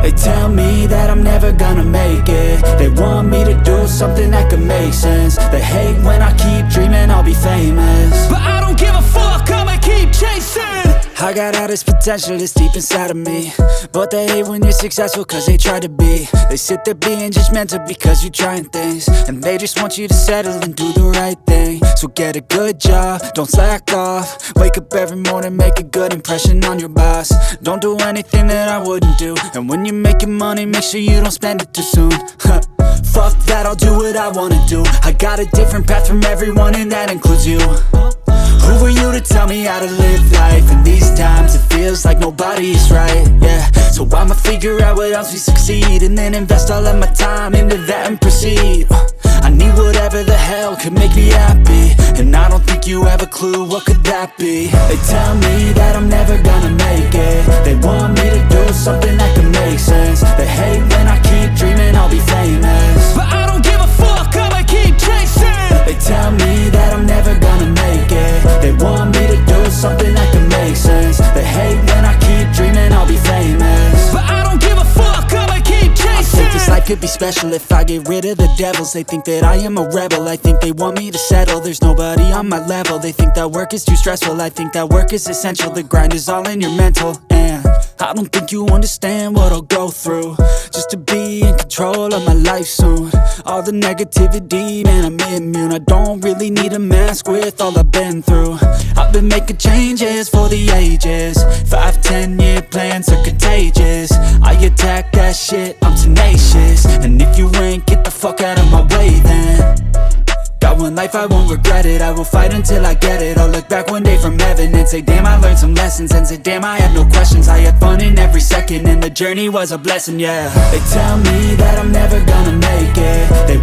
They tell me that I'm never gonna make it. They want me to do something that could make sense. They hate when I keep dreaming I'll be famous, but I don't give a fuck, I'ma keep chasing. I got all this potential that's deep inside of me, but they hate when you're successful cause they try to be. They sit there being judgmental because you're trying things, and they just want you to settle and do the right thing. So get a good job, don't slack off. Wake up every morning, make a good impression on your boss. Don't do anything that I wouldn't do, and when you're making money, make sure you don't spend it too soon. Fuck that, I'll do what I wanna do. I got a different path from everyone, and that includes you. Who are you to tell me how to live life? In these times it feels like nobody's right, yeah. So I'ma figure out what else we succeed, and then invest all of my time into that and proceed. I need whatever the hell could make me happy, and I don't think you have a clue what could that be. They tell me that I'm never gonna make it. They want me to do something that could make sense. They hate when I keep dreaming I'll be famous, but I don't give a fuck, I'ma keep chasing. They tell me that I'm never gonna make it. They want me to do something that can make sense. They hate when I keep dreaming I'll be famous, but I don't give a fuck, I'ma keep chasing. I think this life could be special if I get rid of the devils. They think that I am a rebel, I think they want me to settle. There's nobody on my level. They think that work is too stressful, I think that work is essential. The grind is all in your mental, and I don't think you understand what I'll go through just to be in control of my life soon. All the negativity, man, I'm immune. I don't really need a mask with all I've been through. I've been making changes for the ages. 5-10 year plans are contagious. I attack that shit, I'm tenacious. And if you ain't, get the fuck out of my way then. Got one life, I won't regret it. I will fight until I get it. I'll look back one day from heaven and say, damn, I learned some lessons. And say, damn, I had no questions. I had fun in every second, and the journey was a blessing, yeah. They tell me that I'm never gonna make it. They